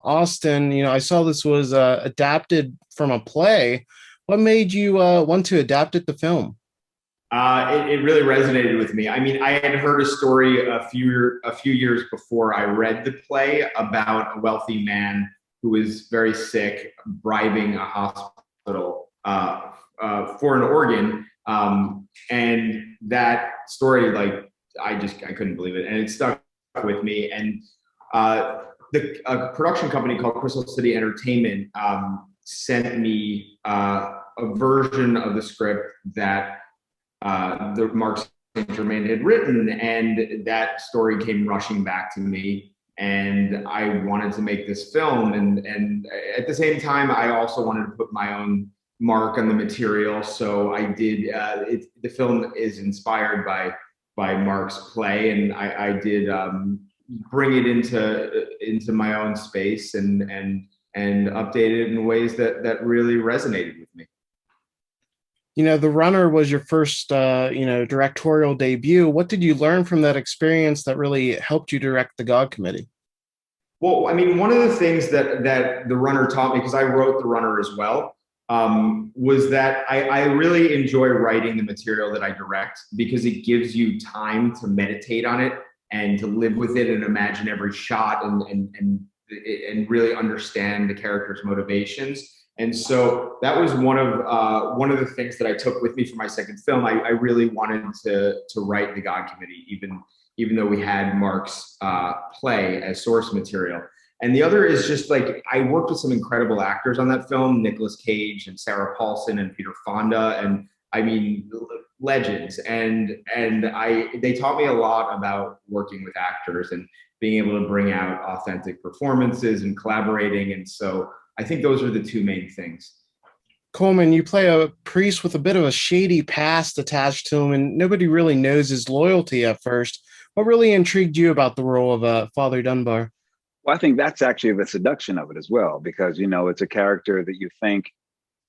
Austin, I saw this was adapted from a play. What made you want to adapt it to film? It really resonated with me. I mean, I had heard a story a few years before I read the play about a wealthy man who was very sick, bribing a hospital for an organ, and that story, like, I couldn't believe it, and it stuck with me. And the a production company called Crystal City Entertainment sent me a version of the script that the Mark St. Germain had written, and that story came rushing back to me, and I wanted to make this film, and at the same time I also wanted to put my own mark on the material, so I did. The film is inspired by Mark's play, and I did bring it into my own space and update it in ways that really resonated with me. The Runner was your first, directorial debut. What did you learn from that experience that really helped you direct the God Committee? Well, I mean, one of the things that the Runner taught me, because I wrote the Runner as well, was that I really enjoy writing the material that I direct, because it gives you time to meditate on it and to live with it and imagine every shot and really understand the character's motivations. And so that was one of the things that I took with me for my second film. I really wanted to write the God Committee, even though we had Mark's play as source material. And the other is just, like, I worked with some incredible actors on that film: Nicolas Cage and Sarah Paulson and Peter Fonda, and I mean, legends. And they taught me a lot about working with actors and being able to bring out authentic performances and collaborating. And so I think those are the two main things. Colman, you play a priest with a bit of a shady past attached to him, and nobody really knows his loyalty at first. What really intrigued you about the role of Father Dunbar? Well, I think that's actually the seduction of it as well, because it's a character that you think,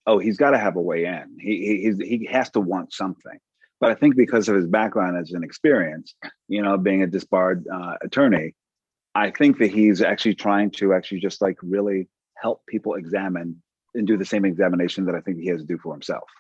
oh, he's got to have a way in. He has to want something. But I think because of his background as an experience, being a disbarred attorney, I think that he's actually trying to just, like, really help people examine and do the same examination that I think he has to do for himself,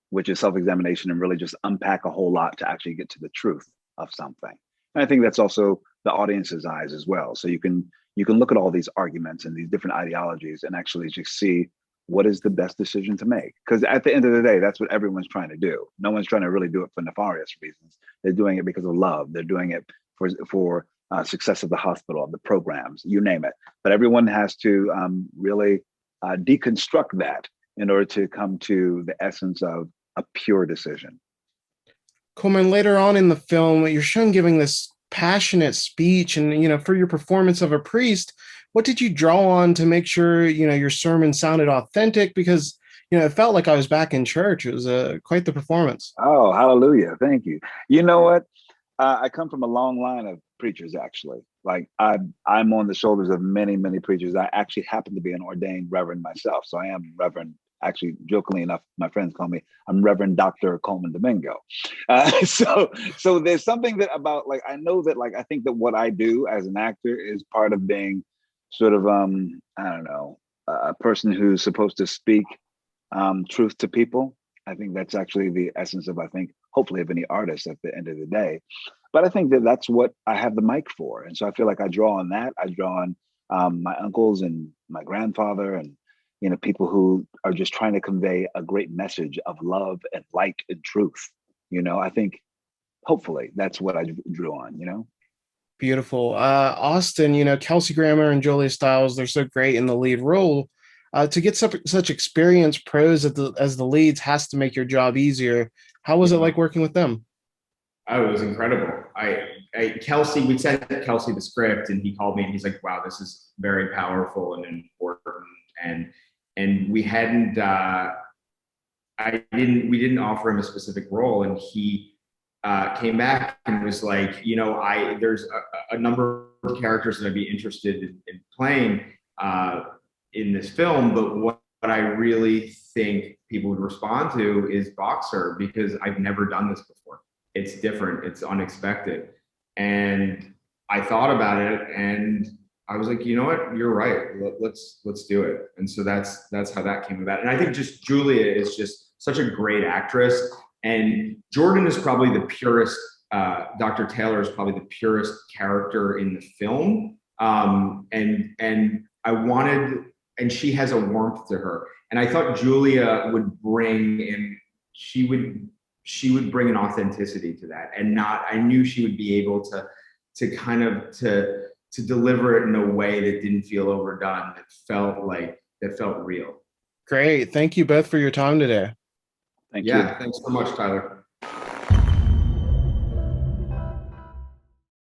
which is self-examination, and really just unpack a whole lot to actually get to the truth of something. And I think that's also the audience's eyes as well. So you can look at all these arguments and these different ideologies and actually just see what is the best decision to make. Because at the end of the day, that's what everyone's trying to do. No one's trying to really do it for nefarious reasons. They're doing it because of love. They're doing it for success of the hospital, of the programs, you name it. But everyone has to really deconstruct that in order to come to the essence of a pure decision. Coleman, later on in the film, you're shown giving this passionate speech, and for your performance of a priest, what did you draw on to make sure your sermon sounded authentic? Because it felt like I was back in church. It was quite the performance. Oh, hallelujah! Thank you. You know what? I come from a long line of preachers, actually. Like, I'm on the shoulders of many, many preachers. I actually happen to be an ordained reverend myself. So I am Reverend, actually, jokingly enough, my friends call me, I'm Reverend Dr. Colman Domingo. So there's something that about, like, I know that, like, I think that what I do as an actor is part of being sort of, I don't know, a person who's supposed to speak truth to people. I think that's actually the essence of, I think, hopefully, of any artist at the end of the day. But I think that that's what I have the mic for. And so I feel like I draw on that. I draw on my uncles and my grandfather, and people who are just trying to convey a great message of love and light and truth. I think hopefully that's what I drew on. Beautiful. Austin, Kelsey Grammer and Julia Stiles, they're so great in the lead role. To get such experienced pros as the leads has to make your job easier. How was it like working with them? Oh, it was incredible. Kelsey, we sent Kelsey the script, and he called me and he's like, "Wow, this is very powerful and important." And we hadn't, we didn't offer him a specific role, and he came back and was like, there's a number of characters that I'd be interested in playing in this film, but what I really think people would respond to is Boxer, because I've never done this before. It's different, it's unexpected. And I thought about it, and I was like, you know what, you're right. Let's do it. And so that's how that came about. And I think just Julia is just such a great actress, and Jordan is probably the purest. Dr. Taylor is probably the purest character in the film, and I wanted, and she has a warmth to her, and I thought Julia would bring in, she would bring an authenticity to that, and not, I knew she would be able to kind of to deliver it in a way that didn't feel overdone, that felt real. Great. Thank you both for your time today. Thank you. Yeah, thanks so much, Tyler.